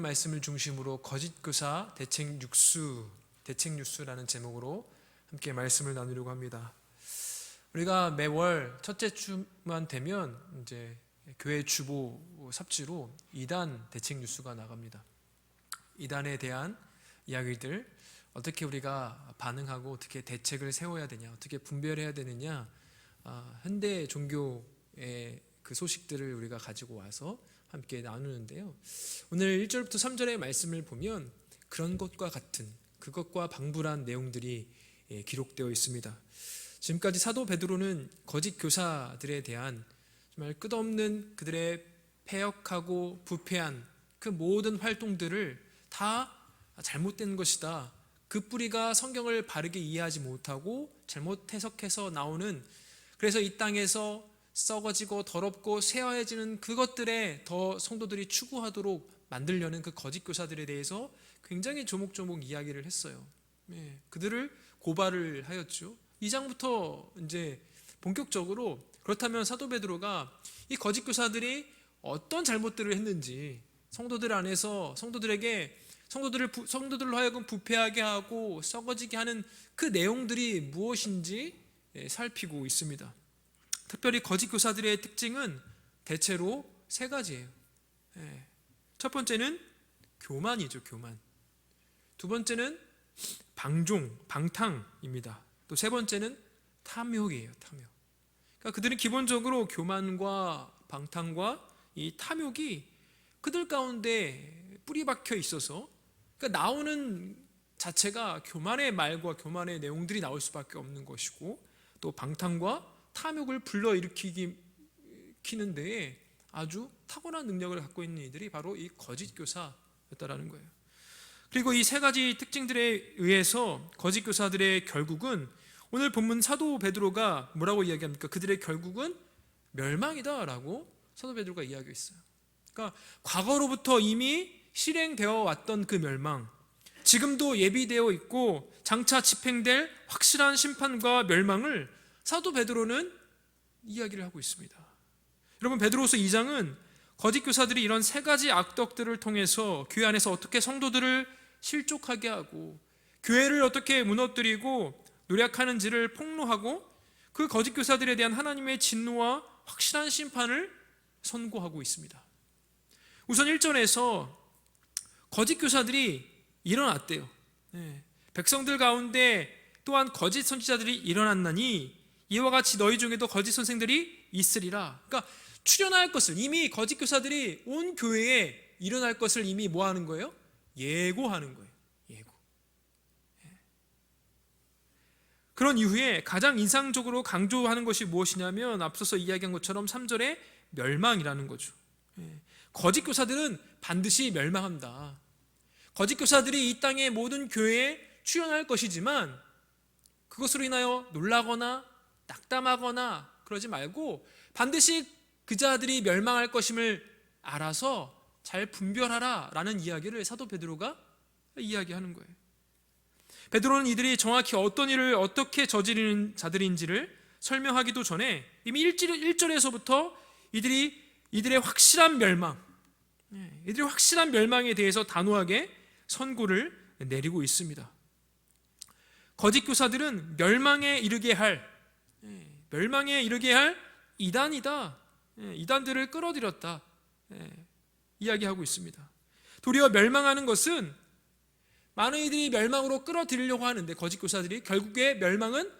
말씀을 중심으로 거짓 교사 대책 뉴스라는 제목으로 함께 말씀을 나누려고 합니다. 우리가 매월 첫째 주만 되면 이제 교회 주보 삽지로 이단 대책 뉴스가 나갑니다. 이단에 대한 이야기들, 어떻게 우리가 반응하고 어떻게 대책을 세워야 되냐, 어떻게 분별해야 되느냐, 현대 종교의 그 소식들을 우리가 가지고 와서 함께 나누는데요. 오늘 1절부터 3절의 말씀을 보면 그런 것과 같은, 그것과 방불한 내용들이 기록되어 있습니다. 지금까지 사도 베드로는 거짓 교사들에 대한 정말 끝없는 그들의 패역하고 부패한 그 모든 활동들을 다 잘못된 것이다, 그 뿌리가 성경을 바르게 이해하지 못하고 잘못 해석해서 나오는, 그래서 이 땅에서 썩어지고 더럽고 쇠화해지는 그것들에 더 성도들이 추구하도록 만들려는 그 거짓 교사들에 대해서 굉장히 조목조목 이야기를 했어요. 그들을 고발을 하였죠. 2장부터 이제 본격적으로, 그렇다면 사도 베드로가 이 거짓 교사들이 어떤 잘못들을 했는지, 성도들 안에서 성도들로 하여금 부패하게 하고 썩어지게 하는 그 내용들이 무엇인지 살피고 있습니다. 특별히 거짓 교사들의 특징은 대체로 세 가지예요. 첫 번째는 교만이죠, 교만. 두 번째는 방탕입니다. 또 세 번째는 탐욕이에요, 탐욕. 그러니까 그들은 기본적으로 교만과 방탕과 이 탐욕이 그들 가운데 뿌리 박혀 있어서, 그러니까 나오는 자체가 교만의 말과 교만의 내용들이 나올 수밖에 없는 것이고, 또 방탕과 탐욕을 불러일으키는 데에 아주 탁월한 능력을 갖고 있는 이들이 바로 이 거짓 교사였다라는 거예요. 그리고 이 세 가지 특징들에 의해서 거짓 교사들의 결국은, 오늘 본문 사도 베드로가 뭐라고 이야기합니까? 그들의 결국은 멸망이다라고 사도 베드로가 이야기하고 있어요. 그러니까 과거로부터 이미 실행되어 왔던 그 멸망, 지금도 예비되어 있고 장차 집행될 확실한 심판과 멸망을 사도 베드로는 이야기를 하고 있습니다. 여러분, 베드로후서 2장은 거짓 교사들이 이런 세 가지 악덕들을 통해서 교회 안에서 어떻게 성도들을 실족하게 하고 교회를 어떻게 무너뜨리고 노력하는지를 폭로하고, 그 거짓 교사들에 대한 하나님의 진노와 확실한 심판을 선고하고 있습니다. 우선 1절에서 거짓 교사들이 일어났대요. 백성들 가운데 또한 거짓 선지자들이 일어났나니 이와 같이 너희 중에도 거짓 선생들이 있으리라. 그러니까 출현할 것을, 이미 거짓 교사들이 온 교회에 일어날 것을 이미 뭐 하는 거예요? 예고하는 거예요. 예고. 그런 이후에 가장 인상적으로 강조하는 것이 무엇이냐면, 앞서서 이야기한 것처럼 3절에 멸망이라는 거죠. 거짓 교사들은 반드시 멸망한다. 거짓 교사들이 이 땅의 모든 교회에 출현할 것이지만 그것으로 인하여 놀라거나 낙담하거나 그러지 말고 반드시 그 자들이 멸망할 것임을 알아서 잘 분별하라 라는 이야기를 사도 베드로가 이야기하는 거예요. 베드로는 이들이 정확히 어떤 일을 어떻게 저지르는 자들인지를 설명하기도 전에 이미 1절에서부터 이들의 확실한 멸망, 이들의 확실한 멸망에 대해서 단호하게 선고를 내리고 있습니다. 거짓 교사들은 멸망에 이르게 할 이단이다, 이단들을 끌어들였다 이야기하고 있습니다. 도리어 멸망하는 것은, 많은 이들이 멸망으로 끌어들이려고 하는데 거짓 교사들이, 결국에 멸망은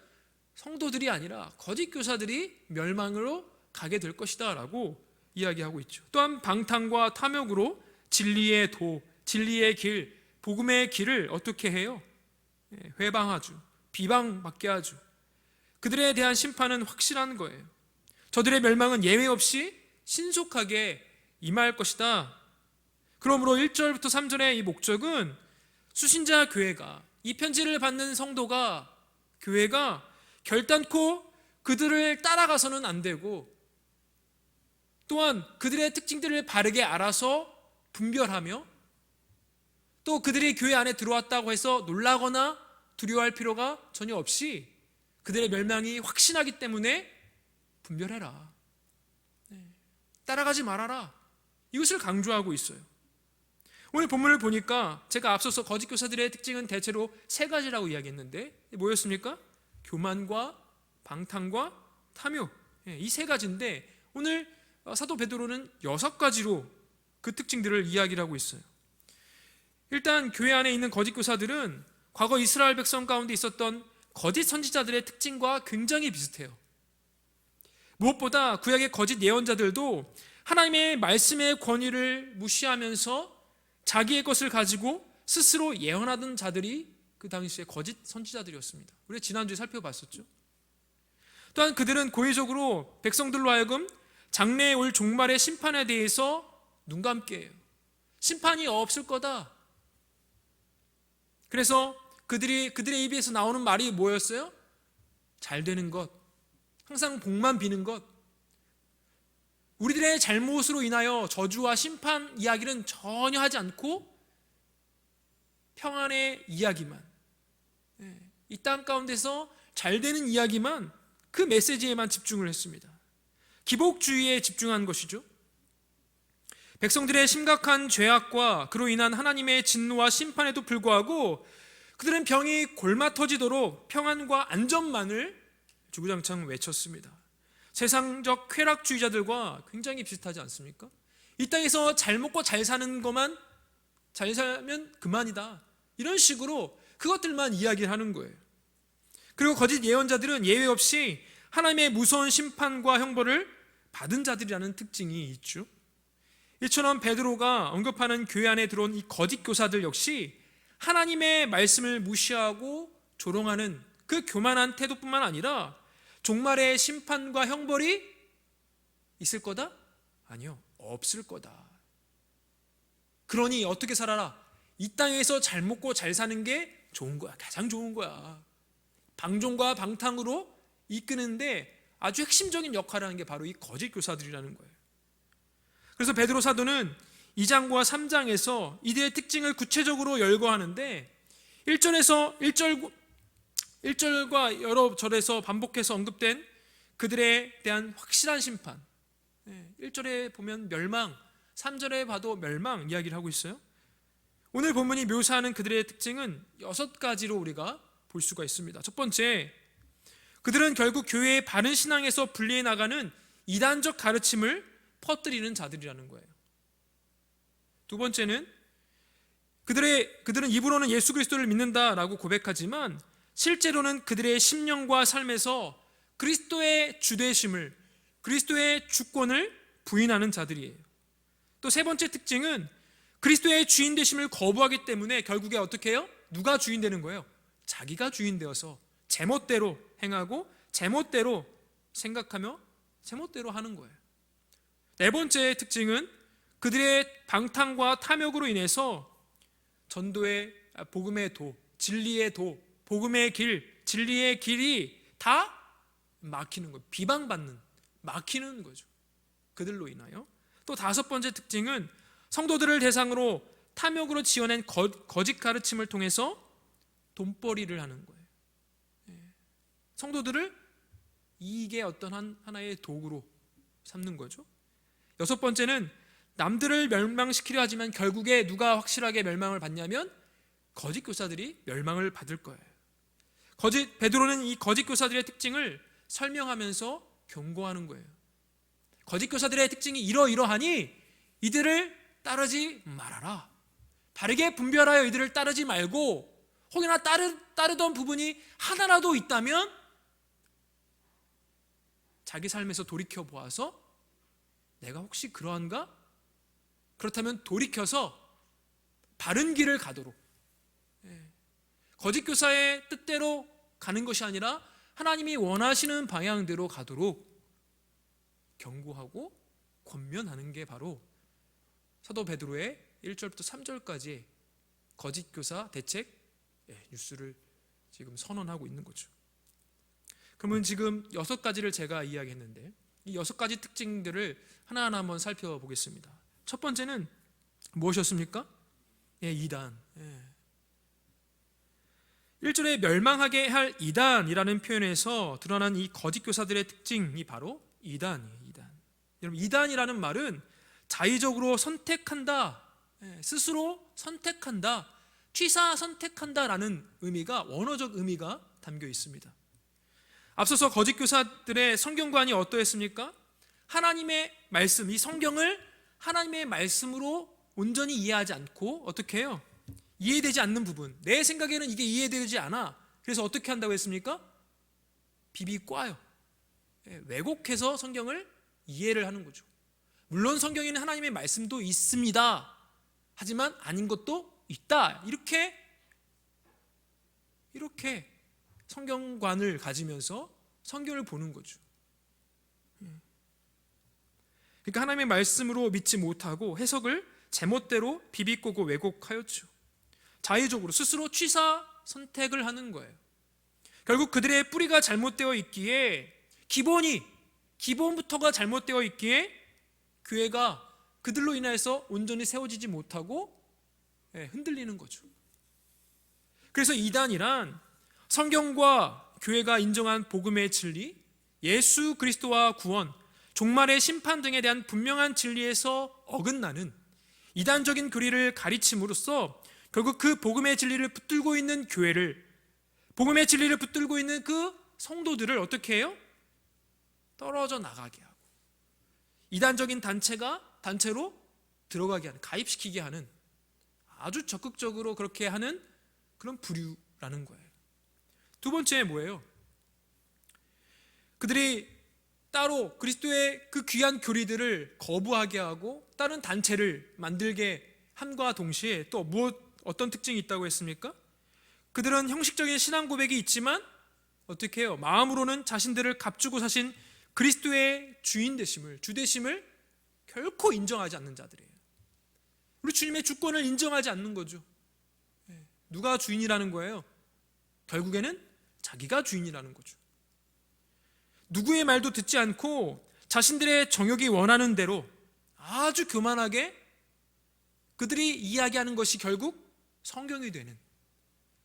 성도들이 아니라 거짓 교사들이 멸망으로 가게 될 것이다 라고 이야기하고 있죠. 또한 방탕과 탐욕으로 진리의 도, 진리의 길, 복음의 길을 어떻게 해요? 회방하죠. 비방받게 하죠. 그들에 대한 심판은 확실한 거예요. 저들의 멸망은 예외 없이 신속하게 임할 것이다. 그러므로 1절부터 3절의 이 목적은, 수신자 교회가, 이 편지를 받는 성도가, 교회가 결단코 그들을 따라가서는 안 되고, 또한 그들의 특징들을 바르게 알아서 분별하며, 또 그들이 교회 안에 들어왔다고 해서 놀라거나 두려워할 필요가 전혀 없이 그들의 멸망이 확신하기 때문에 분별해라, 따라가지 말아라, 이것을 강조하고 있어요. 오늘 본문을 보니까 제가 앞서서 거짓 교사들의 특징은 대체로 세 가지라고 이야기했는데 뭐였습니까? 교만과 방탕과 탐욕, 이 세 가지인데 오늘 사도 베드로는 6가지로 그 특징들을 이야기를 하고 있어요. 일단 교회 안에 있는 거짓 교사들은 과거 이스라엘 백성 가운데 있었던 거짓 선지자들의 특징과 굉장히 비슷해요. 무엇보다 구약의 거짓 예언자들도 하나님의 말씀의 권위를 무시하면서 자기의 것을 가지고 스스로 예언하던 자들이 그 당시에 거짓 선지자들이었습니다. 우리가 지난주에 살펴봤었죠. 또한 그들은 고의적으로 백성들로 하여금 장래에 올 종말의 심판에 대해서 눈 감게 해요. 심판이 없을 거다. 그래서 그들의 입에서 나오는 말이 뭐였어요? 잘 되는 것, 항상 복만 비는 것, 우리들의 잘못으로 인하여 저주와 심판 이야기는 전혀 하지 않고 평안의 이야기만, 이 땅 가운데서 잘 되는 이야기만, 그 메시지에만 집중을 했습니다. 기복주의에 집중한 것이죠. 백성들의 심각한 죄악과 그로 인한 하나님의 진노와 심판에도 불구하고 그들은 병이 골마 터지도록 평안과 안전만을 주구장창 외쳤습니다. 세상적 쾌락주의자들과 굉장히 비슷하지 않습니까? 이 땅에서 잘 먹고 잘 사는 것만, 잘 살면 그만이다, 이런 식으로 그것들만 이야기를 하는 거예요. 그리고 거짓 예언자들은 예외 없이 하나님의 무서운 심판과 형벌을 받은 자들이라는 특징이 있죠. 이처럼 베드로가 언급하는 교회 안에 들어온 이 거짓 교사들 역시 하나님의 말씀을 무시하고 조롱하는 그 교만한 태도뿐만 아니라 종말의 심판과 형벌이 있을 거다? 아니요, 없을 거다. 그러니 어떻게 살아라? 이 땅에서 잘 먹고 잘 사는 게 좋은 거야. 가장 좋은 거야. 방종과 방탕으로 이끄는데 아주 핵심적인 역할을 하는 게 바로 이 거짓 교사들이라는 거예요. 그래서 베드로 사도는 2장과 3장에서 이들의 특징을 구체적으로 열거하는데 1절과 여러 절에서 반복해서 언급된 그들에 대한 확실한 심판, 1절에 보면 멸망, 3절에 봐도 멸망 이야기를 하고 있어요. 오늘 본문이 묘사하는 그들의 특징은 6가지로 우리가 볼 수가 있습니다. 첫 번째, 그들은 결국 교회의 바른 신앙에서 분리해 나가는 이단적 가르침을 퍼뜨리는 자들이라는 거예요. 두 번째는 그들은 입으로는 예수 그리스도를 믿는다라고 고백하지만 실제로는 그들의 심령과 삶에서 그리스도의 주되심을, 그리스도의 주권을 부인하는 자들이에요. 또 세 번째 특징은 그리스도의 주인 되심을 거부하기 때문에 결국에 어떻게 해요? 누가 주인 되는 거예요? 자기가 주인 되어서 제멋대로 행하고 제멋대로 생각하며 제멋대로 하는 거예요. 네 번째 특징은 그들의 방탕과 탐욕으로 인해서 전도의 복음의 도, 진리의 도, 복음의 길, 진리의 길이 다 막히는 거예요. 비방받는, 막히는 거죠. 그들로 인하여. 또 다섯 번째 특징은 성도들을 대상으로 탐욕으로 지어낸 거짓 가르침을 통해서 돈벌이를 하는 거예요. 성도들을 이익의 어떤 하나의 도구로 삼는 거죠. 여섯 번째는 남들을 멸망시키려 하지만 결국에 누가 확실하게 멸망을 받냐면 거짓 교사들이 멸망을 받을 거예요. 베드로는 이 거짓 교사들의 특징을 설명하면서 경고하는 거예요. 거짓 교사들의 특징이 이러이러하니 이들을 따르지 말아라. 바르게 분별하여 이들을 따르지 말고, 혹여나 따르던 부분이 하나라도 있다면 자기 삶에서 돌이켜 보아서 내가 혹시 그러한가? 그렇다면 돌이켜서 바른 길을 가도록, 거짓 교사의 뜻대로 가는 것이 아니라 하나님이 원하시는 방향대로 가도록 경고하고 권면하는 게 바로 사도 베드로의 1절부터 3절까지 거짓 교사 대책 뉴스를 지금 선언하고 있는 거죠. 그러면 지금 6가지를 제가 이야기했는데 이 6가지 특징들을 하나하나 한번 살펴보겠습니다. 첫 번째는 무엇이었습니까? 이단. 1절에 멸망하게 할 이단이라는 표현에서 드러난 이 거짓 교사들의 특징이 바로 이단이에요. 이단. 여러분, 이단이라는 말은 자의적으로 선택한다 스스로 선택한다, 취사 선택한다라는 의미가, 원어적 의미가 담겨 있습니다. 앞서서 거짓 교사들의 성경관이 어떠했습니까? 하나님의 말씀, 이 성경을 하나님의 말씀으로 온전히 이해하지 않고 어떻게 해요? 이해되지 않는 부분, 내 생각에는 이게 이해되지 않아. 그래서 어떻게 한다고 했습니까? 비비꼬아요. 왜곡해서 성경을 이해를 하는 거죠. 물론 성경에는 하나님의 말씀도 있습니다. 하지만 아닌 것도 있다. 이렇게 성경관을 가지면서 성경을 보는 거죠. 그러니까 하나님의 말씀으로 믿지 못하고 해석을 제멋대로 비비꼬고 왜곡하였죠. 자의적으로 스스로 취사 선택을 하는 거예요. 결국 그들의 뿌리가 잘못되어 있기에, 기본부터가 잘못되어 있기에 교회가 그들로 인해서 온전히 세워지지 못하고 흔들리는 거죠. 그래서 이단이란 성경과 교회가 인정한 복음의 진리, 예수 그리스도와 구원, 종말의 심판 등에 대한 분명한 진리에서 어긋나는 이단적인 교리를 가르침으로써 결국 그 복음의 진리를 붙들고 있는 교회를, 복음의 진리를 붙들고 있는 그 성도들을 어떻게 해요? 떨어져 나가게 하고 이단적인 단체로 들어가게 하는, 가입시키게 하는, 아주 적극적으로 그렇게 하는 그런 부류라는 거예요. 두 번째 뭐예요? 그들이 따로 그리스도의 그 귀한 교리들을 거부하게 하고 다른 단체를 만들게 함과 동시에 또 어떤 특징이 있다고 했습니까? 그들은 형식적인 신앙 고백이 있지만 어떻게 해요? 마음으로는 자신들을 값주고 사신 그리스도의 주인 되심을, 주 되심을 결코 인정하지 않는 자들이에요. 우리 주님의 주권을 인정하지 않는 거죠. 누가 주인이라는 거예요? 결국에는 자기가 주인이라는 거죠. 누구의 말도 듣지 않고 자신들의 정욕이 원하는 대로 아주 교만하게 그들이 이야기하는 것이 결국 성경이 되는,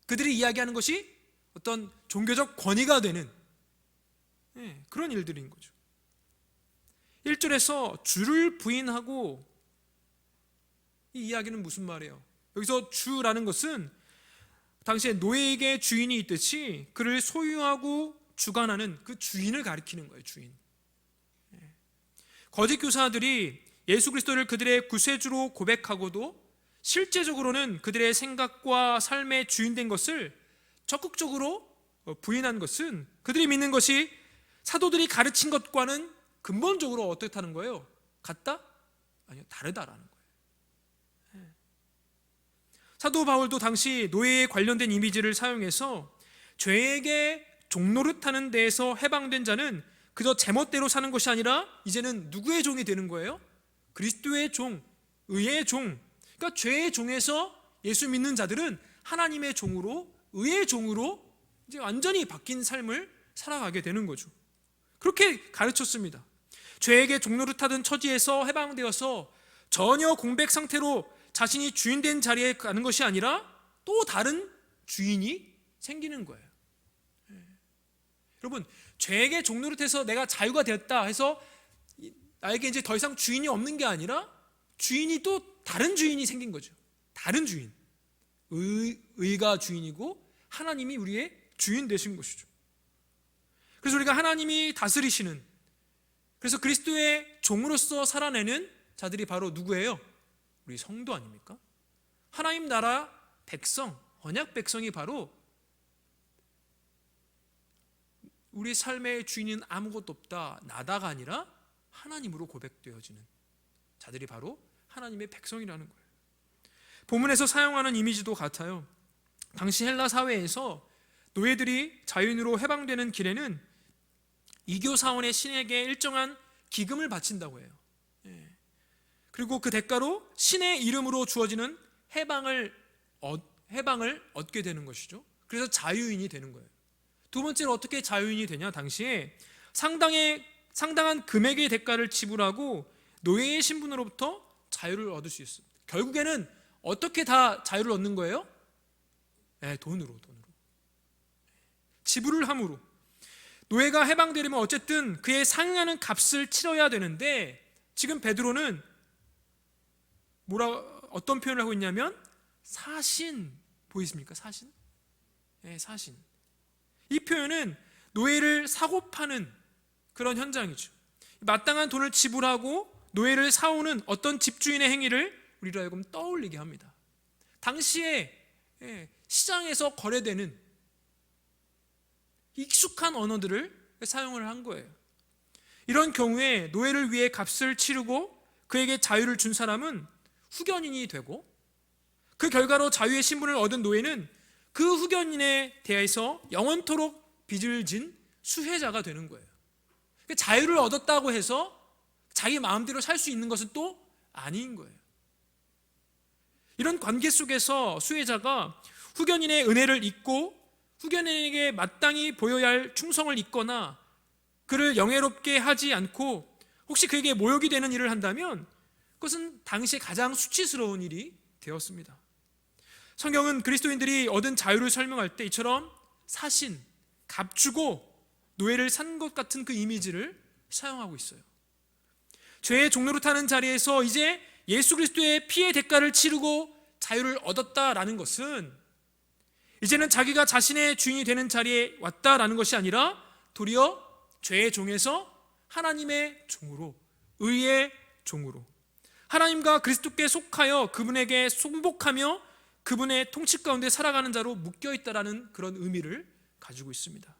그들이 이야기하는 것이 어떤 종교적 권위가 되는 그런 일들인 거죠. 1절에서 주를 부인하고, 이 이야기는 무슨 말이에요? 여기서 주라는 것은 당시에 노예에게 주인이 있듯이 그를 소유하고 주관하는 그 주인을 가리키는 거예요. 주인. 거짓 교사들이 예수 그리스도를 그들의 구세주로 고백하고도 실제적으로는 그들의 생각과 삶의 주인 된 것을 적극적으로 부인한 것은, 그들이 믿는 것이 사도들이 가르친 것과는 근본적으로 어떻다는 거예요? 같다? 아니요, 다르다라는 거예요. 사도 바울도 당시 노예에 관련된 이미지를 사용해서 죄에게 종노릇하는 데에서 해방된 자는 그저 제멋대로 사는 것이 아니라 이제는 누구의 종이 되는 거예요? 그리스도의 종, 의의 종. 그러니까 죄의 종에서 예수 믿는 자들은 하나님의 종으로, 의의 종으로 이제 완전히 바뀐 삶을 살아가게 되는 거죠. 그렇게 가르쳤습니다. 죄에게 종노릇하던 처지에서 해방되어서 전혀 공백 상태로 자신이 주인된 자리에 가는 것이 아니라 또 다른 주인이 생기는 거예요. 여러분, 죄에게 종노릇해서 내가 자유가 되었다 해서 나에게 이제 더 이상 주인이 없는 게 아니라 주인이 또 다른 주인이 생긴 거죠. 다른 주인. 의가 주인이고 하나님이 우리의 주인 되신 것이죠. 그래서 우리가 하나님이 다스리시는, 그래서 그리스도의 종으로서 살아내는 자들이 바로 누구예요? 우리 성도 아닙니까? 하나님 나라 백성, 언약 백성이 바로 우리 삶의 주인은 아무것도 없다, 나다가 아니라 하나님으로 고백되어지는 자들이 바로 하나님의 백성이라는 거예요. 본문에서 사용하는 이미지도 같아요. 당시 헬라 사회에서 노예들이 자유인으로 해방되는 길에는 이교 사원의 신에게 일정한 기금을 바친다고 해요. 그리고 그 대가로 신의 이름으로 주어지는 해방을 얻게 되는 것이죠. 그래서 자유인이 되는 거예요. 두 번째로 어떻게 자유인이 되냐? 당시에 상당한 금액의 대가를 지불하고 노예의 신분으로부터 자유를 얻을 수 있습니다. 결국에는 어떻게 다 자유를 얻는 거예요? 돈으로 지불을 함으로. 노예가 해방되려면 어쨌든 그에 상응하는 값을 치러야 되는데, 지금 베드로는 어떤 표현을 하고 있냐면 사신, 보이십니까? 사신? 네, 사신. 이 표현은 노예를 사고 파는 그런 현장이죠. 마땅한 돈을 지불하고 노예를 사오는 어떤 집주인의 행위를 우리로 하여금 떠올리게 합니다. 당시에 시장에서 거래되는 익숙한 언어들을 사용을 한 거예요. 이런 경우에 노예를 위해 값을 치르고 그에게 자유를 준 사람은 후견인이 되고, 그 결과로 자유의 신분을 얻은 노예는 그 후견인에 대해서 영원토록 빚을 진 수혜자가 되는 거예요. 자유를 얻었다고 해서 자기 마음대로 살 수 있는 것은 또 아닌 거예요. 이런 관계 속에서 수혜자가 후견인의 은혜를 잊고 후견인에게 마땅히 보여야 할 충성을 잊거나 그를 영예롭게 하지 않고 혹시 그에게 모욕이 되는 일을 한다면 그것은 당시에 가장 수치스러운 일이 되었습니다. 성경은 그리스도인들이 얻은 자유를 설명할 때 이처럼 사신, 값주고 노예를 산 것 같은 그 이미지를 사용하고 있어요. 죄의 종로로 타는 자리에서 이제 예수 그리스도의 피의 대가를 치르고 자유를 얻었다라는 것은 이제는 자기가 자신의 주인이 되는 자리에 왔다라는 것이 아니라 도리어 죄의 종에서 하나님의 종으로, 의의 종으로, 하나님과 그리스도께 속하여 그분에게 순복하며 그분의 통치 가운데 살아가는 자로 묶여있다라는 그런 의미를 가지고 있습니다.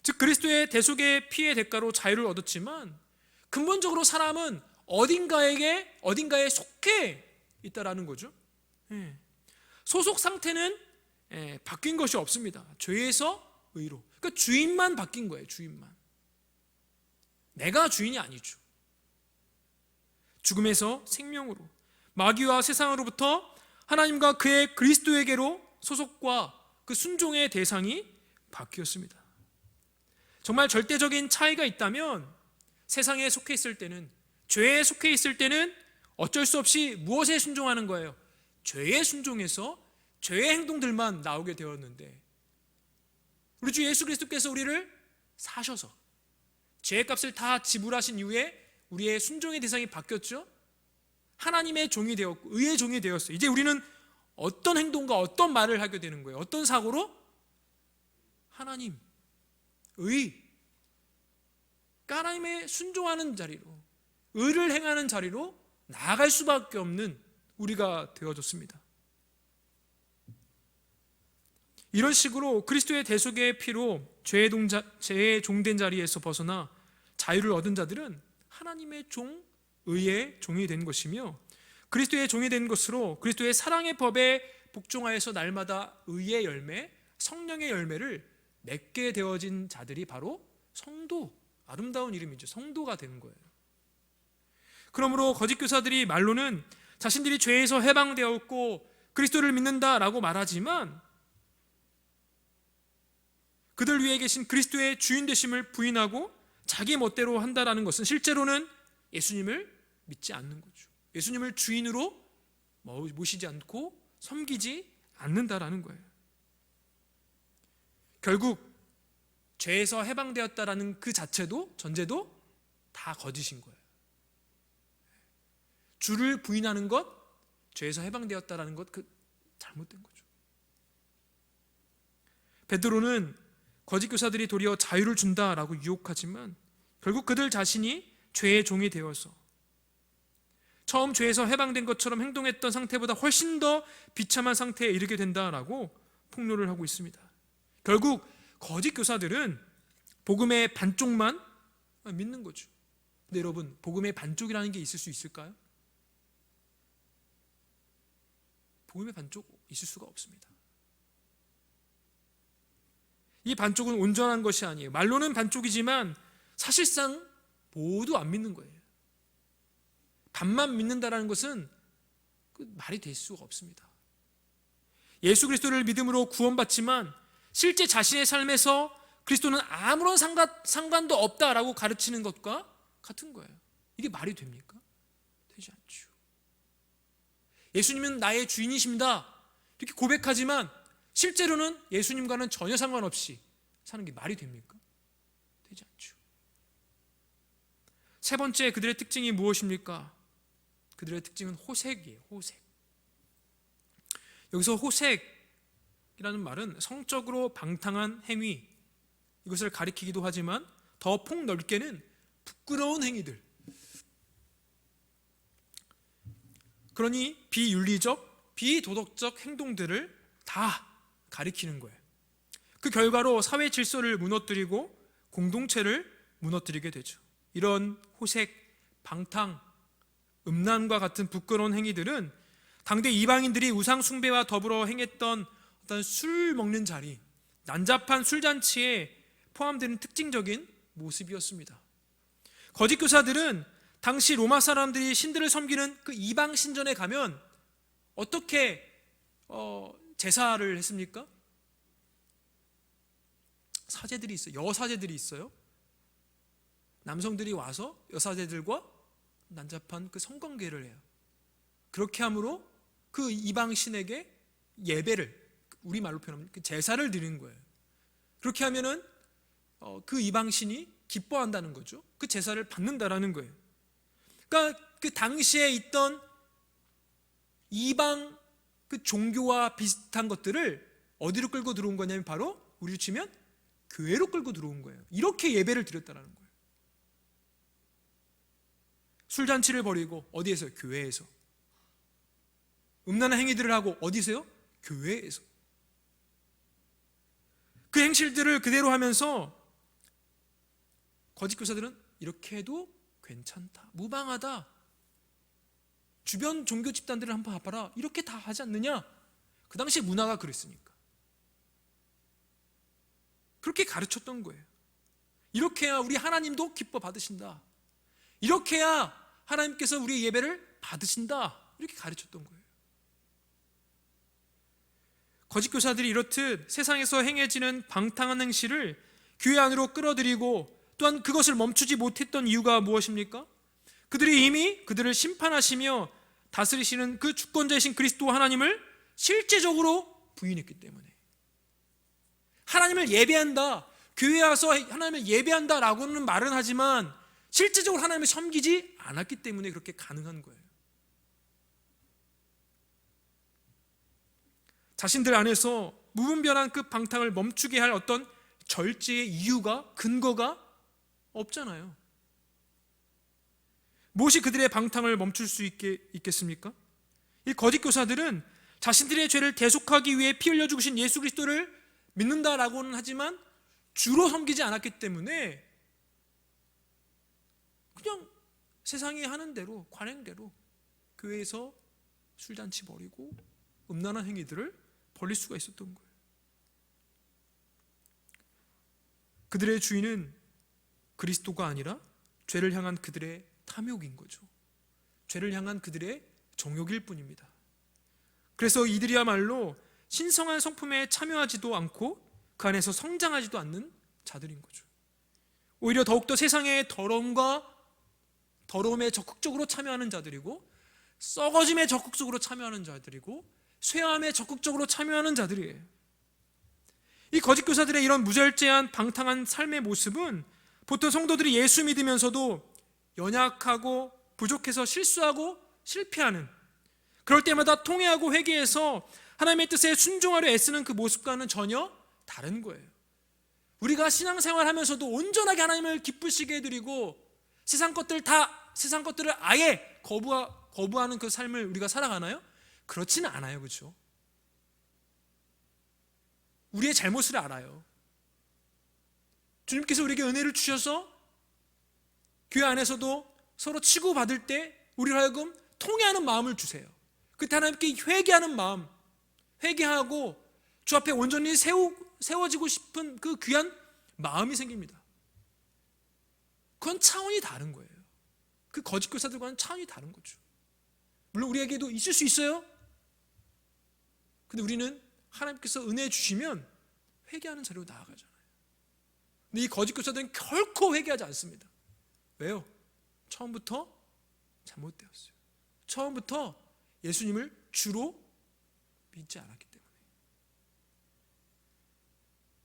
즉 그리스도의 대속의 피의 대가로 자유를 얻었지만 근본적으로 사람은 어딘가에 속해 있다라는 거죠. 소속 상태는 바뀐 것이 없습니다. 죄에서 의로. 그러니까 주인만 바뀐 거예요. 주인만. 내가 주인이 아니죠. 죽음에서 생명으로, 마귀와 세상으로부터 하나님과 그의 그리스도에게로 소속과 그 순종의 대상이 바뀌었습니다. 정말 절대적인 차이가 있다면 세상에 속해 있을 때는, 죄에 속해 있을 때는 어쩔 수 없이 무엇에 순종하는 거예요? 죄에 순종해서 죄의 행동들만 나오게 되었는데, 우리 주 예수 그리스도께서 우리를 사셔서 죄의 값을 다 지불하신 이후에 우리의 순종의 대상이 바뀌었죠. 하나님의 종이 되었고 의의 종이 되었어요. 이제 우리는 어떤 행동과 어떤 말을 하게 되는 거예요? 어떤 사고로? 하나님, 의, 하나님의 순종하는 자리로, 의를 행하는 자리로 나아갈 수밖에 없는 우리가 되어졌습니다. 이런 식으로 그리스도의 대속의 피로 죄의 종된 자리에서 벗어나 자유를 얻은 자들은 하나님의 종, 의의 종이 된 것이며, 그리스도의 종이 된 것으로 그리스도의 사랑의 법에 복종하여서 날마다 의의 열매, 성령의 열매를 맺게 되어진 자들이 바로 성도, 아름다운 이름이죠. 성도가 되는 거예요. 그러므로 거짓 교사들이 말로는 자신들이 죄에서 해방되었고 그리스도를 믿는다라고 말하지만 그들 위에 계신 그리스도의 주인 되심을 부인하고 자기 멋대로 한다라는 것은 실제로는 예수님을 믿지 않는 거죠. 예수님을 주인으로 모시지 않고 섬기지 않는다라는 거예요. 결국 죄에서 해방되었다라는 그 자체도, 전제도 다 거짓인 거예요. 주를 부인하는 것, 죄에서 해방되었다라는 것, 그 잘못된 거죠. 베드로는 거짓 교사들이 도리어 자유를 준다라고 유혹하지만 결국 그들 자신이 죄의 종이 되어서 처음 죄에서 해방된 것처럼 행동했던 상태보다 훨씬 더 비참한 상태에 이르게 된다라고 폭로를 하고 있습니다. 결국 거짓 교사들은 복음의 반쪽만 믿는 거죠. 근데 여러분, 복음의 반쪽이라는 게 있을 수 있을까요? 복음의 반쪽 있을 수가 없습니다. 이 반쪽은 온전한 것이 아니에요. 말로는 반쪽이지만 사실상 모두 안 믿는 거예요. 반만 믿는다라는 것은 말이 될 수가 없습니다. 예수 그리스도를 믿음으로 구원받지만 실제 자신의 삶에서 그리스도는 아무런 상관도 없다라고 가르치는 것과 같은 거예요. 이게 말이 됩니까? 되지 않죠. 예수님은 나의 주인이십니다 이렇게 고백하지만 실제로는 예수님과는 전혀 상관없이 사는 게 말이 됩니까? 되지 않죠. 세 번째, 그들의 특징이 무엇입니까? 그들의 특징은 호색이에요. 호색. 여기서 호색이라는 말은 성적으로 방탕한 행위, 이것을 가리키기도 하지만 더 폭넓게는 부끄러운 행위들, 그러니 비윤리적, 비도덕적 행동들을 다 가리키는 거예요. 그 결과로 사회 질서를 무너뜨리고 공동체를 무너뜨리게 되죠. 이런 호색, 방탕, 음란과 같은 부끄러운 행위들은 당대 이방인들이 우상 숭배와 더불어 행했던 어떤 술 먹는 자리, 난잡한 술잔치에 포함되는 특징적인 모습이었습니다. 거짓 교사들은 당시 로마 사람들이 신들을 섬기는 그 이방 신전에 가면 어떻게 제사를 했습니까? 사제들이 있어요. 여사제들이 있어요. 남성들이 와서 여사제들과 난잡한 그 성관계를 해요. 그렇게 함으로 그 이방 신에게 예배를, 우리말로 표현하면 그 제사를 드리는 거예요. 그렇게 하면은 그 이방 신이 기뻐한다는 거죠. 그 제사를 받는다라는 거예요. 그러니까 그 당시에 있던 이방 그 종교와 비슷한 것들을 어디로 끌고 들어온 거냐면 바로 우리로 치면 교회로 끌고 들어온 거예요. 이렇게 예배를 드렸다라는 거예요. 술잔치를 벌이고 어디에서요? 교회에서. 음란한 행위들을 하고 어디서요? 교회에서. 그 행실들을 그대로 하면서 거짓 교사들은 이렇게 해도 괜찮다, 무방하다, 주변 종교 집단들을 한번 봐봐라, 이렇게 다 하지 않느냐? 그 당시 문화가 그랬으니까 그렇게 가르쳤던 거예요. 이렇게 해야 우리 하나님도 기뻐 받으신다, 이렇게 해야 하나님께서 우리의 예배를 받으신다, 이렇게 가르쳤던 거예요. 거짓 교사들이 이렇듯 세상에서 행해지는 방탕한 행실을 교회 안으로 끌어들이고 또한 그것을 멈추지 못했던 이유가 무엇입니까? 그들이 이미 그들을 심판하시며 다스리시는 그 주권자이신 그리스도 하나님을 실제적으로 부인했기 때문에. 하나님을 예배한다, 교회에 와서 하나님을 예배한다라고는 말은 하지만 실제적으로 하나님을 섬기지 않았기 때문에 그렇게 가능한 거예요. 자신들 안에서 무분별한 그 방탕을 멈추게 할 어떤 절제의 이유가, 근거가 없잖아요. 무엇이 그들의 방탕을 멈출 수 있겠습니까? 이 거짓 교사들은 자신들의 죄를 대속하기 위해 피 흘려 죽으신 예수 그리스도를 믿는다라고는 하지만 주로 섬기지 않았기 때문에 그냥 세상이 하는 대로, 관행대로 교회에서 술잔치 벌이고 음란한 행위들을 벌릴 수가 있었던 거예요. 그들의 주인은 그리스도가 아니라 죄를 향한 그들의 탐욕인 거죠. 죄를 향한 그들의 정욕일 뿐입니다. 그래서 이들이야말로 신성한 성품에 참여하지도 않고 그 안에서 성장하지도 않는 자들인 거죠. 오히려 더욱더 세상의 더러움에 적극적으로 참여하는 자들이고, 썩어짐에 적극적으로 참여하는 자들이고, 쇠함에 적극적으로 참여하는 자들이에요. 이 거짓 교사들의 이런 무절제한 방탕한 삶의 모습은 보통 성도들이 예수 믿으면서도 연약하고 부족해서 실수하고 실패하는, 그럴 때마다 통회하고 회개해서 하나님의 뜻에 순종하려 애쓰는 그 모습과는 전혀 다른 거예요. 우리가 신앙생활 하면서도 온전하게 하나님을 기쁘시게 해드리고 세상 것들을 아예 거부하는 그 삶을 우리가 살아가나요? 그렇지는 않아요. 그렇죠? 우리의 잘못을 알아요. 주님께서 우리에게 은혜를 주셔서 교회 안에서도 서로 치고받을 때 우리를 하여금 통회하는 마음을 주세요. 그때 하나님께 회개하는 마음, 회개하고 주 앞에 온전히 세워지고 싶은 그 귀한 마음이 생깁니다. 그건 차원이 다른 거예요. 그 거짓 교사들과는 차원이 다른 거죠. 물론 우리에게도 있을 수 있어요. 근데 우리는 하나님께서 은혜 주시면 회개하는 자리로 나아가잖아요. 근데 이 거짓 교사들은 결코 회개하지 않습니다. 왜요? 처음부터 잘못되었어요. 처음부터 예수님을 주로 믿지 않았기 때문에.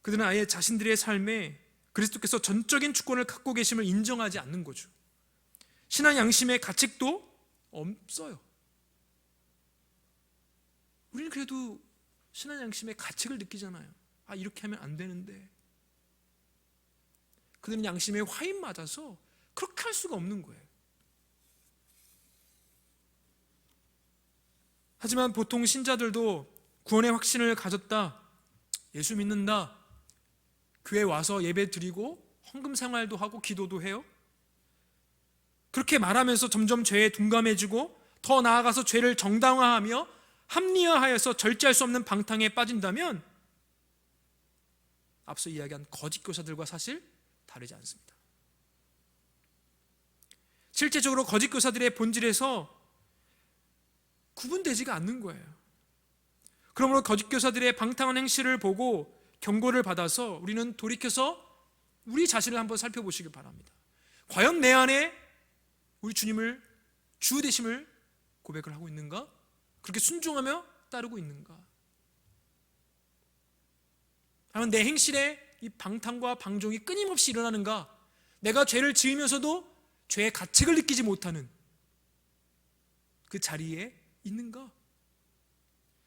그들은 아예 자신들의 삶에 그리스도께서 전적인 주권을 갖고 계심을 인정하지 않는 거죠. 신앙 양심의 가책도 없어요. 우리는 그래도 신앙 양심의 가책을 느끼잖아요. 이렇게 하면 안 되는데. 그들은 양심의 화인 맞아서 그렇게 할 수가 없는 거예요. 하지만 보통 신자들도 구원의 확신을 가졌다, 예수 믿는다, 교회 와서 예배 드리고 헌금 생활도 하고 기도도 해요. 그렇게 말하면서 점점 죄에 둔감해지고 더 나아가서 죄를 정당화하며 합리화하여서 절제할 수 없는 방탕에 빠진다면 앞서 이야기한 거짓 교사들과 사실 다르지 않습니다. 실제적으로 거짓 교사들의 본질에서 구분되지가 않는 거예요. 그러므로 거짓 교사들의 방탕한 행실을 보고 경고를 받아서 우리는 돌이켜서 우리 자신을 한번 살펴보시기 바랍니다. 과연 내 안에 우리 주님을 주 되심을 고백을 하고 있는가? 그렇게 순종하며 따르고 있는가? 아니면 내 행실에 이 방탕과 방종이 끊임없이 일어나는가? 내가 죄를 지으면서도 죄의 가책을 느끼지 못하는 그 자리에 있는가?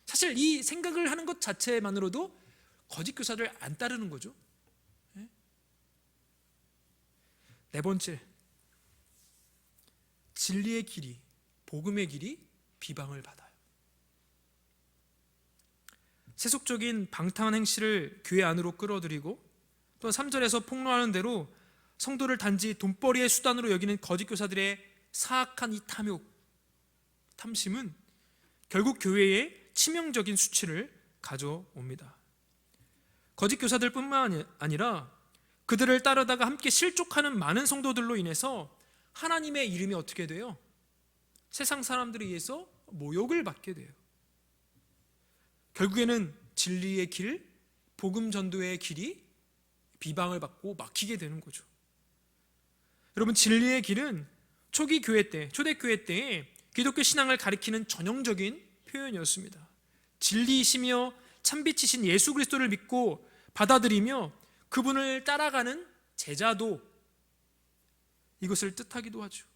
사실 이 생각을 하는 것 자체만으로도 거짓 교사를 안 따르는 거죠. 네 번째, 진리의 길이, 복음의 길이 비방을 받아요. 세속적인 방탕한 행실을 교회 안으로 끌어들이고 또 3절에서 폭로하는 대로 성도를 단지 돈벌이의 수단으로 여기는 거짓 교사들의 사악한 이 탐욕, 탐심은 결국 교회에 치명적인 수치를 가져옵니다. 거짓 교사들뿐만 아니라 그들을 따르다가 함께 실족하는 많은 성도들로 인해서 하나님의 이름이 어떻게 돼요? 세상 사람들에 의해서 모욕을 받게 돼요. 결국에는 진리의 길, 복음 전도의 길이 비방을 받고 막히게 되는 거죠. 여러분, 진리의 길은 초기 교회 때, 초대교회 때에 기독교 신앙을 가리키는 전형적인 표현이었습니다. 진리이시며 참빛이신 예수 그리스도를 믿고 받아들이며 그분을 따라가는 제자도 이것을 뜻하기도 하죠.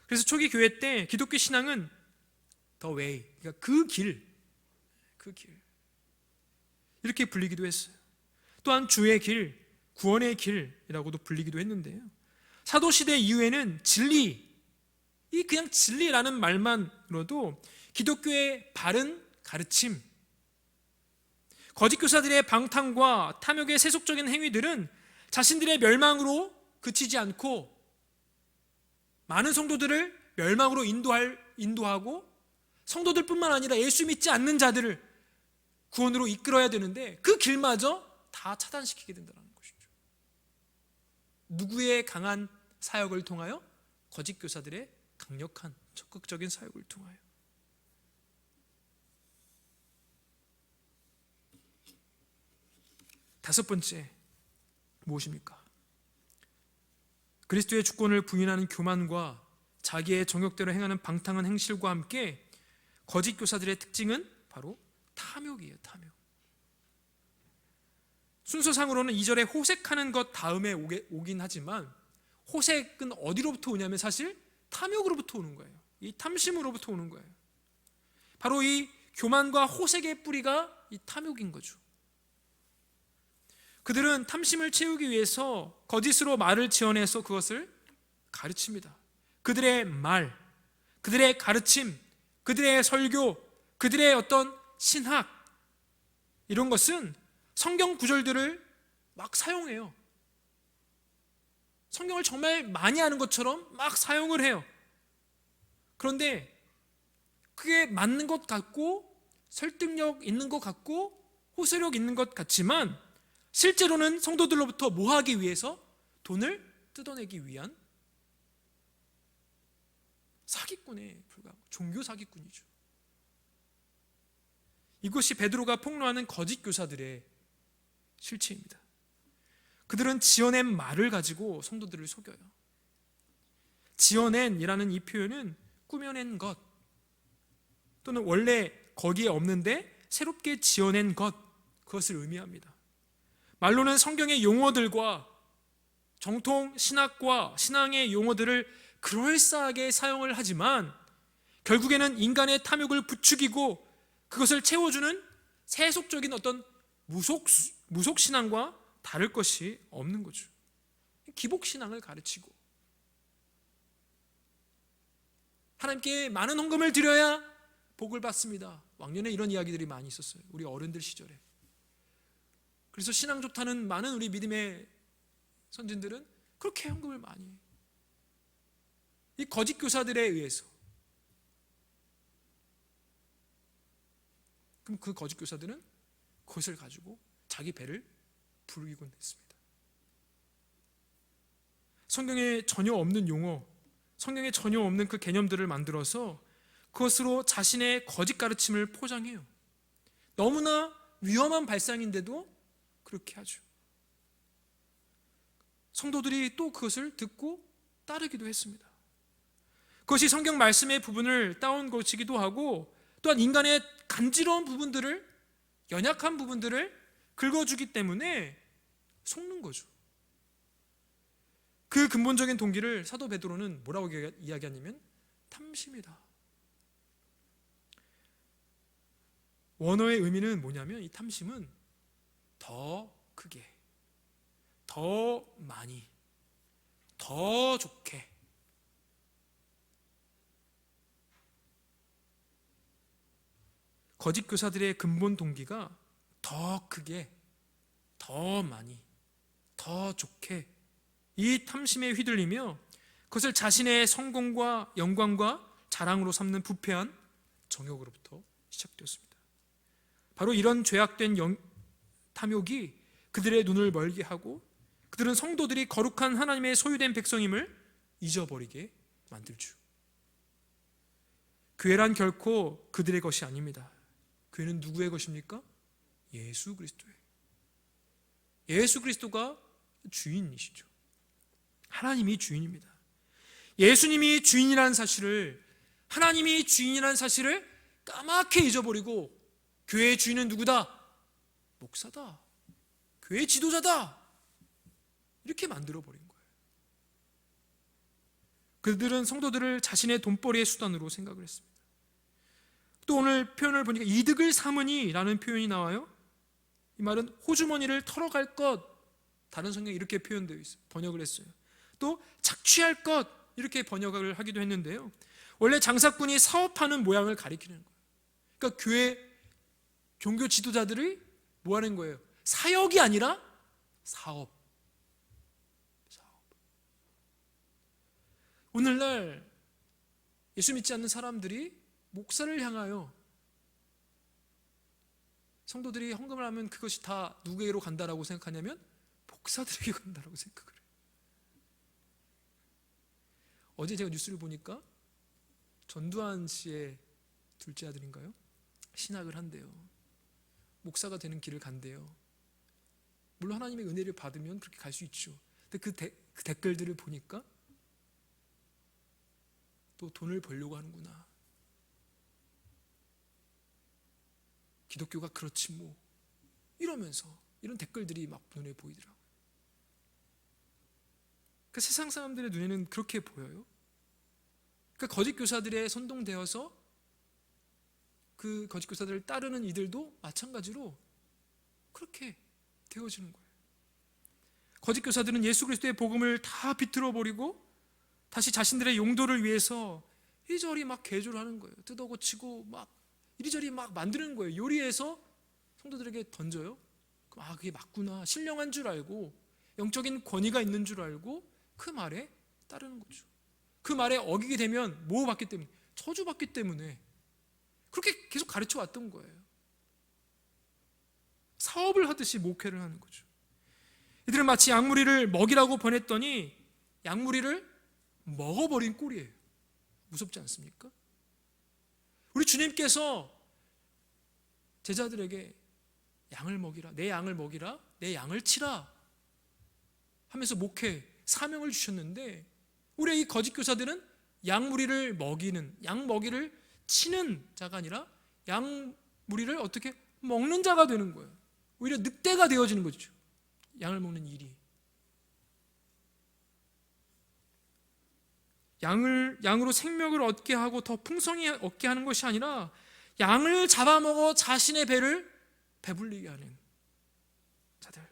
그래서 초기 교회 때 기독교 신앙은 the way, 그러니까 그 길 이렇게 불리기도 했어요. 또한 주의 길, 구원의 길이라고도 불리기도 했는데요. 사도시대 이후에는 진리, 이 그냥 진리라는 말만으로도 기독교의 바른 가르침, 거짓 교사들의 방탕과 탐욕의 세속적인 행위들은 자신들의 멸망으로 그치지 않고 많은 성도들을 멸망으로 인도하고 성도들뿐만 아니라 예수 믿지 않는 자들을 구원으로 이끌어야 되는데 그 길마저 다 차단시키게 된다는 것이죠. 누구의 강한 사역을 통하여? 거짓 교사들의 강력한 적극적인 사역을 통하여. 다섯 번째, 무엇입니까? 그리스도의 주권을 부인하는 교만과 자기의 정욕대로 행하는 방탕한 행실과 함께 거짓 교사들의 특징은 바로 탐욕이에요. 탐욕. 순서상으로는 2절에 호색하는 것 다음에 오긴 하지만 호색은 어디로부터 오냐면 사실 탐욕으로부터 오는 거예요. 이 탐심으로부터 오는 거예요. 바로 이 교만과 호색의 뿌리가 이 탐욕인 거죠. 그들은 탐심을 채우기 위해서 거짓으로 말을 지어내서 그것을 가르칩니다. 그들의 말, 그들의 가르침, 그들의 설교, 그들의 어떤 신학, 이런 것은 성경 구절들을 막 사용해요. 성경을 정말 많이 아는 것처럼 막 사용을 해요. 그런데 그게 맞는 것 같고 설득력 있는 것 같고 호소력 있는 것 같지만 실제로는 성도들로부터 뭐 하기 위해서? 돈을 뜯어내기 위한 사기꾼에 불과하고 종교 사기꾼이죠. 이것이 베드로가 폭로하는 거짓 교사들의 실체입니다. 그들은 지어낸 말을 가지고 성도들을 속여요. 지어낸이라는 이 표현은 꾸며낸 것 또는 원래 거기에 없는데 새롭게 지어낸 것, 그것을 의미합니다. 말로는 성경의 용어들과 정통 신학과 신앙의 용어들을 그럴싸하게 사용을 하지만 결국에는 인간의 탐욕을 부추기고 그것을 채워주는 세속적인 어떤 무속신앙과 다를 것이 없는 거죠. 기복신앙을 가르치고 하나님께 많은 헌금을 드려야 복을 받습니다. 왕년에 이런 이야기들이 많이 있었어요. 우리 어른들 시절에. 그래서 신앙 좋다는 많은 우리 믿음의 선진들은 그렇게 헌금을 많이 해요. 이 거짓 교사들에 의해서. 그럼 그 거짓 교사들은 그것을 가지고 자기 배를 부르기곤 했습니다. 성경에 전혀 없는 용어, 성경에 전혀 없는 그 개념들을 만들어서 그것으로 자신의 거짓 가르침을 포장해요. 너무나 위험한 발상인데도 그렇게 하죠. 성도들이 또 그것을 듣고 따르기도 했습니다. 그것이 성경 말씀의 부분을 따온 것이기도 하고 또한 인간의 간지러운 부분들을, 연약한 부분들을 긁어주기 때문에 속는 거죠. 그 근본적인 동기를 사도 베드로는 뭐라고 이야기하냐면 탐심이다. 원어의 의미는 뭐냐면 이 탐심은 더 크게, 더 많이, 더 좋게, 거짓 교사들의 근본 동기가 더 크게, 더 많이, 더 좋게 이 탐심에 휘둘리며 그것을 자신의 성공과 영광과 자랑으로 삼는 부패한 정욕으로부터 시작되었습니다. 바로 이런 죄악된 탐욕이 그들의 눈을 멀게 하고 그들은 성도들이 거룩한 하나님의 소유된 백성임을 잊어버리게 만들죠. 교회란 결코 그들의 것이 아닙니다. 교회는 누구의 것입니까? 예수 그리스도의. 예수 그리스도가 주인이시죠. 하나님이 주인입니다. 예수님이 주인이라는 사실을, 하나님이 주인이라는 사실을 까맣게 잊어버리고 교회의 주인은 누구다? 목사다. 교회의 지도자다. 이렇게 만들어버린 거예요. 그들은 성도들을 자신의 돈벌이의 수단으로 생각을 했습니다. 또 오늘 표현을 보니까 이득을 삼으니 라는 표현이 나와요. 이 말은 호주머니를 털어갈 것, 다른 성경에 이렇게 표현되어 있어요. 번역을 했어요. 또 착취할 것, 이렇게 번역을 하기도 했는데요. 원래 장사꾼이 사업하는 모양을 가리키는 거예요. 그러니까 교회 종교 지도자들이 뭐 하는 거예요? 사역이 아니라 사업. 오늘날 예수 믿지 않는 사람들이 목사를 향하여 성도들이 헌금을 하면 그것이 다 누구에게로 간다라고 생각하냐면 목사들에게 간다라고 생각을 해요. 어제 제가 뉴스를 보니까 전두환 씨의 둘째 아들인가요? 신학을 한대요. 목사가 되는 길을 간대요. 물론 하나님의 은혜를 받으면 그렇게 갈 수 있죠. 근데 그 댓글들을 보니까 또 돈을 벌려고 하는구나. 기독교가 그렇지 뭐. 이러면서 이런 댓글들이 막 눈에 보이더라고요. 그러니까 세상 사람들의 눈에는 그렇게 보여요. 그러니까 거짓 교사들에 선동되어서 그 거짓 교사들을 따르는 이들도 마찬가지로 그렇게 되어지는 거예요. 거짓 교사들은 예수 그리스도의 복음을 다 비틀어 버리고 다시 자신들의 용도를 위해서 이리저리 막 개조를 하는 거예요. 뜯어고치고 막 이리저리 막 만드는 거예요. 요리해서 성도들에게 던져요. 그럼 그게 맞구나. 신령한 줄 알고 영적인 권위가 있는 줄 알고 그 말에 따르는 거죠. 그 말에 어기게 되면 뭐 받기 때문에? 저주받기 때문에 그렇게 계속 가르쳐 왔던 거예요. 사업을 하듯이 목회를 하는 거죠. 이들은 마치 양무리를 먹이라고 보냈더니 양무리를 먹어버린 꼴이에요. 무섭지 않습니까? 우리 주님께서 제자들에게 양을 먹이라, 내 양을 먹이라, 내 양을 치라 하면서 목회 사명을 주셨는데 우리 이 거짓 교사들은 양무리를 먹이는, 양 먹이를 치는 자가 아니라 양무리를 어떻게 먹는 자가 되는 거예요. 오히려 늑대가 되어지는 거죠. 양을 먹는 일이. 양으로 생명을 얻게 하고 더 풍성히 얻게 하는 것이 아니라 양을 잡아먹어 자신의 배를 배불리게 하는 자들.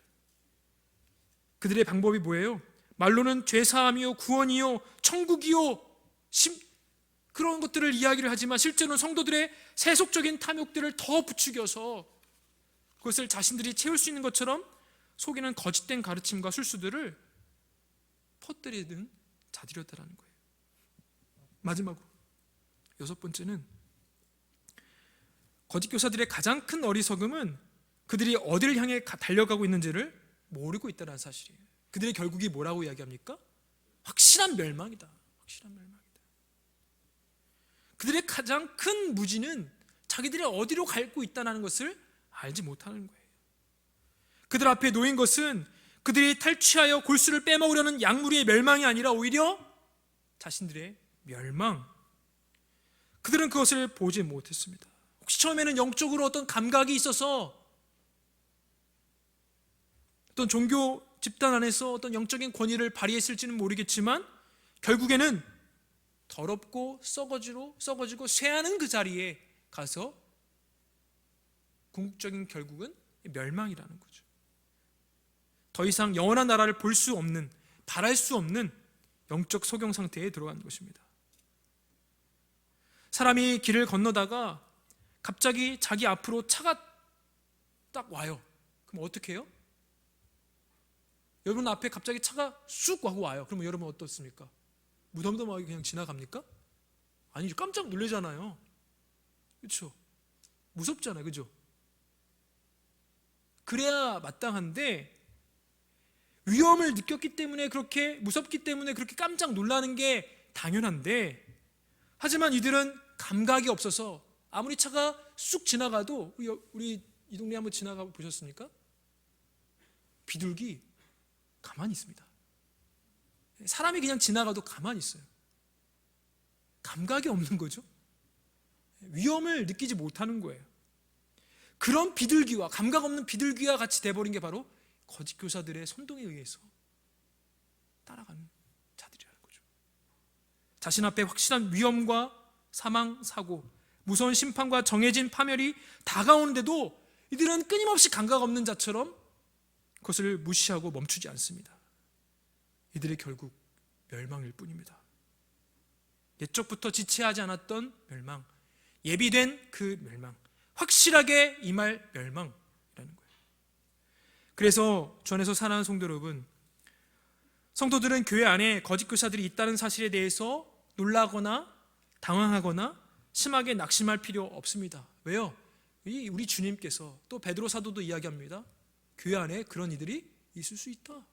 그들의 방법이 뭐예요? 말로는 죄사함이요 구원이요 천국이요 그런 것들을 이야기를 하지만 실제로는 성도들의 세속적인 탐욕들을 더 부추겨서 그것을 자신들이 채울 수 있는 것처럼 속이는 거짓된 가르침과 술수들을 퍼뜨리는 자들이었다라는 거예요. 마지막으로 6번째는 거짓 교사들의 가장 큰 어리석음은 그들이 어디를 향해 달려가고 있는지를 모르고 있다는 사실이에요. 그들의 결국이 뭐라고 이야기합니까? 확실한 멸망이다. 확실한 멸망이다. 그들의 가장 큰 무지는 자기들이 어디로 가고 있다는 것을 알지 못하는 거예요. 그들 앞에 놓인 것은 그들이 탈취하여 골수를 빼먹으려는 약물의 멸망이 아니라 오히려 자신들의 멸망. 그들은 그것을 보지 못했습니다. 혹시 처음에는 영적으로 어떤 감각이 있어서 어떤 종교 집단 안에서 어떤 영적인 권위를 발휘했을지는 모르겠지만 결국에는 더럽고 썩어지고 쇠하는 그 자리에 가서 궁극적인 결국은 멸망이라는 거죠. 더 이상 영원한 나라를 볼 수 없는, 바랄 수 없는 영적 소경 상태에 들어가는 것입니다. 사람이 길을 건너다가 갑자기 자기 앞으로 차가 딱 와요. 그럼 어떻게 해요? 여러분 앞에 갑자기 차가 쑥 하고 와요. 그러면 여러분 어떻습니까? 무덤덤하게 그냥 지나갑니까? 아니죠. 깜짝 놀라잖아요. 그렇죠? 무섭잖아요. 그죠? 그래야 마땅한데 위험을 느꼈기 때문에 그렇게 무섭기 때문에 그렇게 깜짝 놀라는 게 당연한데 하지만 이들은 감각이 없어서 아무리 차가 쑥 지나가도 우리 이 동네 한번 지나가 보셨습니까? 비둘기 가만히 있습니다. 사람이 그냥 지나가도 가만히 있어요. 감각이 없는 거죠. 위험을 느끼지 못하는 거예요. 그런 비둘기와 감각 없는 비둘기와 같이 돼버린 게 바로 거짓 교사들의 선동에 의해서 따라가는 자들이라는 거죠. 자신 앞에 확실한 위험과 사망, 사고, 무서운 심판과 정해진 파멸이 다가오는데도 이들은 끊임없이 감각 없는 자처럼 그것을 무시하고 멈추지 않습니다. 이들의 결국 멸망일 뿐입니다. 옛적부터 지체하지 않았던 멸망, 예비된 그 멸망, 확실하게 임할 멸망이라는 거예요. 그래서 주 안에서 사랑하는 성도 여러분, 성도들은 교회 안에 거짓 교사들이 있다는 사실에 대해서 놀라거나 당황하거나 심하게 낙심할 필요 없습니다. 왜요? 우리 주님께서 또 베드로 사도도 이야기합니다. 교회 안에 그런 이들이 있을 수 있다.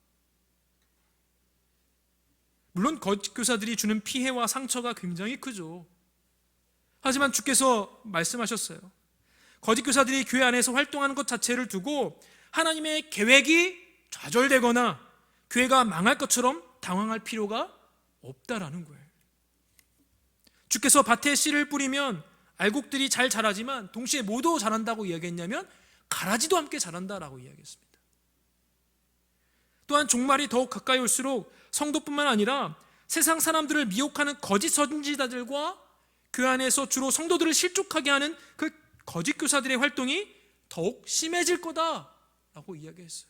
물론 거짓 교사들이 주는 피해와 상처가 굉장히 크죠. 하지만 주께서 말씀하셨어요. 거짓 교사들이 교회 안에서 활동하는 것 자체를 두고 하나님의 계획이 좌절되거나 교회가 망할 것처럼 당황할 필요가 없다라는 거예요. 주께서 밭에 씨를 뿌리면 알곡들이 잘 자라지만 동시에 모두 자란다고 이야기했냐면 가라지도 함께 자란다라고 이야기했습니다. 또한 종말이 더욱 가까이 올수록 성도뿐만 아니라 세상 사람들을 미혹하는 거짓 선지자들과 교회 안에서 주로 성도들을 실족하게 하는 그 거짓 교사들의 활동이 더욱 심해질 거다라고 이야기했어요.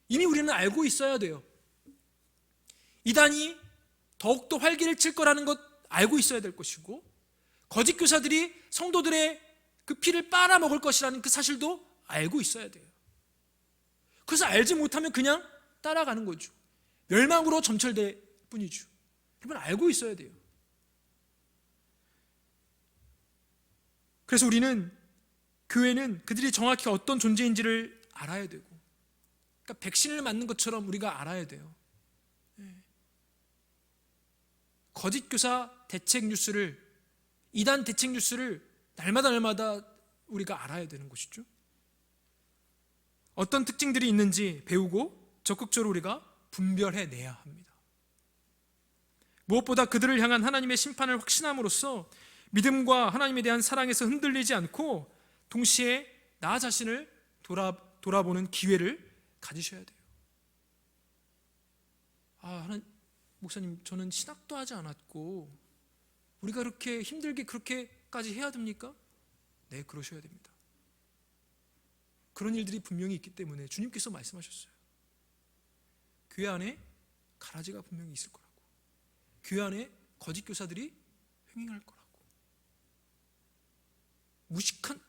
이미 우리는 알고 있어야 돼요. 이단이 더욱더 활기를 칠 거라는 것 알고 있어야 될 것이고 거짓 교사들이 성도들의 그 피를 빨아먹을 것이라는 그 사실도 알고 있어야 돼요. 그래서 알지 못하면 그냥 따라가는 거죠. 멸망으로 점철될 뿐이죠. 여러분 알고 있어야 돼요. 그래서 우리는 교회는 그들이 정확히 어떤 존재인지를 알아야 되고 그러니까 백신을 맞는 것처럼 우리가 알아야 돼요. 거짓 교사 대책 뉴스를 이단 대책 뉴스를 날마다 우리가 알아야 되는 것이죠. 어떤 특징들이 있는지 배우고 적극적으로 우리가 분별해내야 합니다. 무엇보다 그들을 향한 하나님의 심판을 확신함으로써 믿음과 하나님에 대한 사랑에서 흔들리지 않고 동시에 나 자신을 돌아보는 기회를 가지셔야 돼요. 하나님, 목사님, 저는 신학도 하지 않았고 우리가 그렇게 힘들게 그렇게까지 해야 됩니까? 네, 그러셔야 됩니다. 그런 일들이 분명히 있기 때문에 주님께서 말씀하셨어요. 교회 안에 가라지가 분명히 있을 거라고. 교회 안에 거짓 교사들이 횡행할 거라고. 무식한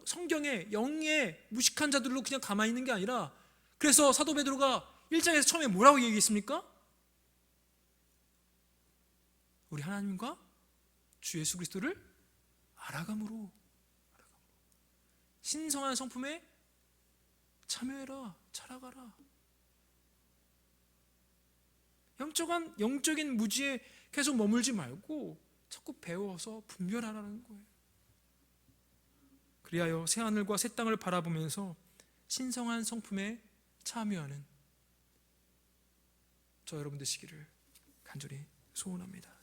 성경에 영에 무식한 자들로 그냥 가만히 있는 게 아니라, 그래서 사도 베드로가 1장에서 처음에 뭐라고 얘기했습니까? 우리 하나님과 주 예수 그리스도를 알아감으로 신성한 성품에 참여해라, 자라가라. 영적인 무지에 계속 머물지 말고 자꾸 배워서 분별하라는 거예요. 그리하여 새 하늘과 새 땅을 바라보면서 신성한 성품에 참여하는 저 여러분 되시기를 간절히 소원합니다.